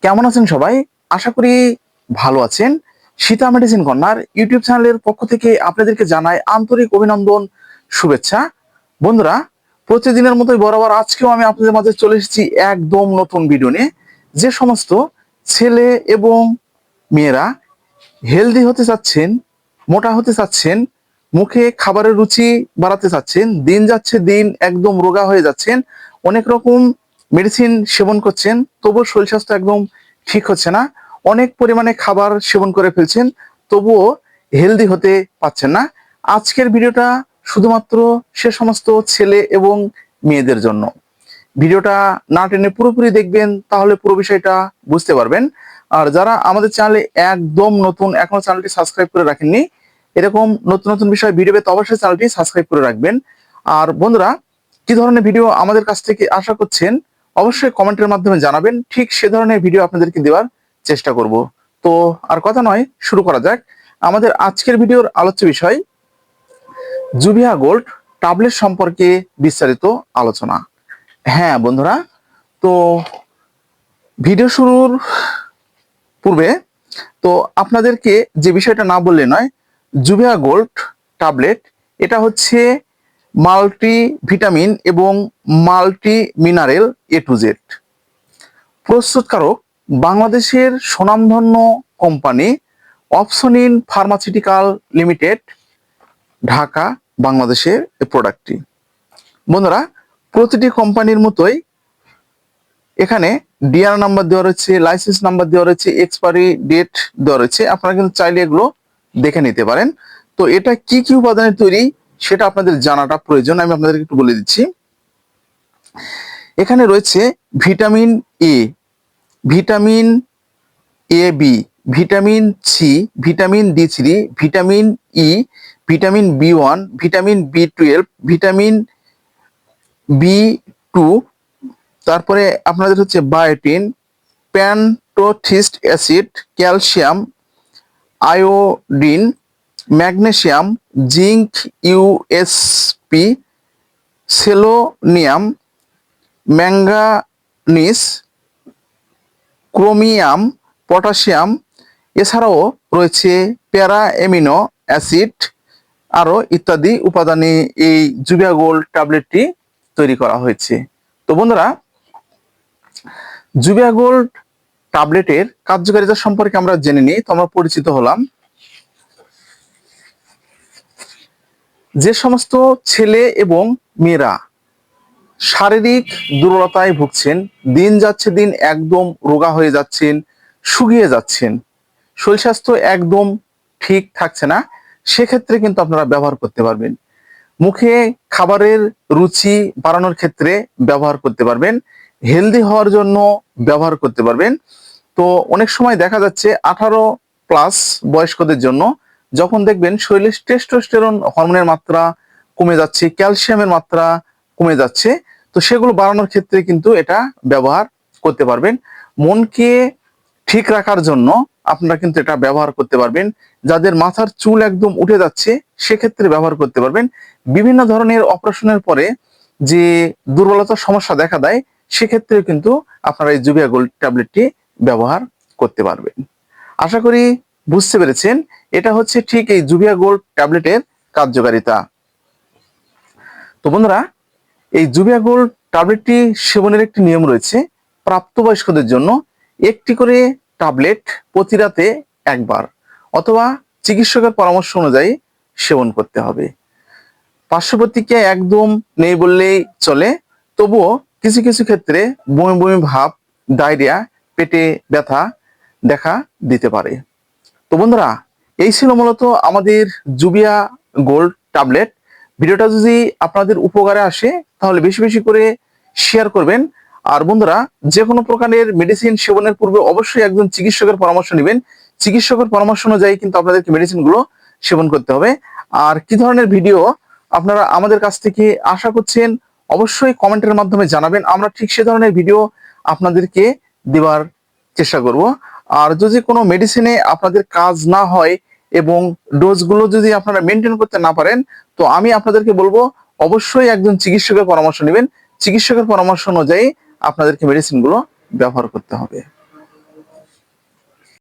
কেমন আছেন সবাই? আশা করি ভালো আছেন। সীতা মেডিসিন কর্নার ইউটিউব চ্যানেলের পক্ষ থেকে আপনাদেরকে জানাই আন্তরিক অভিনন্দন, শুভেচ্ছা। বন্ধুরা, প্রতিদিনের মতোই বরাবর আজকেও আমি আপনাদের মাঝে চলে এসেছি একদম নতুন ভিডিও নিয়ে। যে সমস্ত ছেলে এবং মেয়েরা হেলদি হতে চাচ্ছেন, মোটা হতে চাচ্ছেন, মুখে খাবারের রুচি বাড়াতে চাচ্ছেন, দিন যাচ্ছে দিন একদম রোগা হয়ে যাচ্ছেন, অনেক রকম মেডিসিন সেবন করছেন, তবুও শরীর স্বাস্থ্য একদম ঠিক হচ্ছে না, অনেক পরিমাণে খাবার সেবন করে ফেলছেন, তবুও হেলদি হতে পারছেন না। আজকের ভিডিওটা শুধুমাত্র সে সমস্ত ছেলে এবং মেয়েদের জন্য। ভিডিওটা না টেনে পুরোপুরি দেখবেন, তাহলে পুরো বিষয়টা বুঝতে পারবেন। আর যারা আমাদের চ্যানেলে একদম নতুন, এখনো চ্যানেলটি সাবস্ক্রাইব করে রাখেননি, এরকম নতুন নতুন বিষয় ভিডিও পেতে অবশ্যই চ্যানেলটি সাবস্ক্রাইব করে রাখবেন। আর বন্ধুরা, কি ধরনের ভিডিও আমাদের কাছ থেকে আশা করছেন অবশ্যই কমেন্টের মাধ্যমে জানাবেন, ঠিক সে ধরনের ভিডিও আপনাদেরকে দেওয়ার চেষ্টা করব। তো আর কথা নয়, শুরু করা যাক। আমাদের আজকের ভিডিওর আলোচ্য বিষয় জুভিয়া গোল্ড ট্যাবলেট সম্পর্কে বিস্তারিত আলোচনা। হ্যাঁ বন্ধুরা, তো ভিডিও শুরুর পূর্বে তো আপনাদেরকে যে বিষয়টা না বললে নয়, জুভিয়া গোল্ড ট্যাবলেট এটা হচ্ছে মাল্টি ভিটামিন এবং multi mineral A to Z. প্রস্তুতকারক বাংলাদেশের স্বনামধন্য কোম্পানি অপসনিন ফার্মাসিউটিক্যাল লিমিটেড, ঢাকা, বাংলাদেশের এই প্রোডাক্টটি। বন্ধুরা, প্রতিটি কোম্পানির মতোই এখানে ডিআর নাম্বার দেওয়া রয়েছে, লাইসেন্স নাম্বার দেওয়া রয়েছে, এক্সপায়ারি ডেট দেওয়া রয়েছে। আপনারা কিন্তু চাইলে এগুলো দেখে নিতে পারেন। তো এটা কি কি উপাদানের তৈরি সেটা আপনাদের জানাটা প্রয়োজন, আমি আপনাদেরকে একটু বলে দিচ্ছি। এখানে রয়েছে vitamin A, vitamin A B, vitamin C, vitamin D three, vitamin E, vitamin B one, vitamin বি12, ভিটামিন বি2, তারপরে আপনাদের হচ্ছে biotin, pantothenic acid, calcium, iodine, magnesium, zinc, USP, selenium, manganese, chromium, potassium. এছাড়াও রয়েছে প্যারা অ্যামিনো অ্যাসিড, আরও ইত্যাদি উপাদানে এই জুভিয়া গোল্ড ট্যাবলেটটি তৈরি করা হয়েছে। তো বন্ধুরা, জুভিয়া গোল্ড ট্যাবলেটের কার্যকারিতা সম্পর্কে আমরা জেনে নিই, তো আমরা পরিচিত হলাম। যে সমস্ত ছেলে এবং মেয়েরা শারীরিক দুর্বলতায় ভুগছেন, দিন যাচ্ছে দিন একদম রোগা হয়ে যাচ্ছেন, শুকিয়ে যাচ্ছেন, শরীর স্বাস্থ্য একদম ঠিক থাকছে না, সেক্ষেত্রে কিন্তু আপনারা ব্যবহার করতে পারবেন। মুখে খাবারের রুচি বাড়ানোর ক্ষেত্রে ব্যবহার করতে পারবেন, হেলদি হওয়ার জন্য ব্যবহার করতে পারবেন। তো অনেক সময় দেখা যাচ্ছে 18+ বয়স্কদের জন্য যখন দেখবেন শরীরে টেস্টোস্টেরন হরমোনের মাত্রা কমে যাচ্ছে, ক্যালসিয়ামের মাত্রা কমে যাচ্ছে, তো সেগুলো বাড়ানোর ক্ষেত্রে কিন্তু এটা ব্যবহার করতে পারবেন। মনকে ঠিক রাখার জন্য আপনারা কিন্তু এটা ব্যবহার করতে পারবেন। যাদের মাথার চুল একদম উঠে যাচ্ছে, সেক্ষেত্রে ব্যবহার করতে পারবেন। বিভিন্ন ধরনের অপারেশনের পরে যে দুর্বলতার সমস্যা দেখা দেয়, সেক্ষেত্রে কিন্তু আপনারা এই জুভিয়া গোল্ড ট্যাবলেটটি ব্যবহার করতে পারবেন। আশা করি বুঝতে পেরেছেন, এটা হচ্ছে ঠিক এই জুভিয়া গোল্ড ট্যাবলেটের কার্যকারিতা। তো বন্ধুরা, এই জুভিয়া গোল্ড ট্যাবলেটটি সেবনের একটি নিয়ম রয়েছে। প্রাপ্তবয়স্কদের জন্য একটি করে ট্যাবলেট প্রতি রাতে একবার অথবা চিকিৎসকের পরামর্শ অনুযায়ী সেবন করতে হবে। পার্শ্ব প্রতিক্রিয়া একদম নেই বললেই চলে, তবুও কিছু কিছু ক্ষেত্রে বমি বমি ভাব, ডায়রিয়া, পেটে ব্যথা দেখা দিতে পারে। তো বন্ধুরা, এই ছিল মূলত আমাদের জুভিয়া গোল্ড ট্যাবলেট। ভিডিওটা যদি আপনাদের উপকারে আসে তাহলে বেশি বেশি করে শেয়ার করবেন। আর বন্ধুরা, যে কোনো প্রকারের মেডিসিন সেবনের পূর্বে অবশ্যই একজন চিকিৎসকের পরামর্শ নেবেন। চিকিৎসকের পরামর্শ অনুযায়ী কিন্তু আপনাদেরকে মেডিসিনগুলো সেবন করতে হবে। আর কি ধরনের ভিডিও আপনারা আমাদের কাছ থেকে আশা করছেন অবশ্যই কমেন্টের মাধ্যমে জানাবেন, আমরা ঠিক সে ধরনের ভিডিও আপনাদেরকে দেওয়ার চেষ্টা করব। আর যদি কোনো মেডিসিনে আপনাদের কাজ না হয় এবং ডোজগুলো যদি আপনারা মেনটেন করতে না পারেন, তো আমি আপনাদেরকে বলবো অবশ্যই একজন চিকিৎসকের পরামর্শ নেবেন। চিকিৎসকের পরামর্শ অনুযায়ী আপনাদেরকে মেডিসিনগুলো ব্যবহার করতে হবে।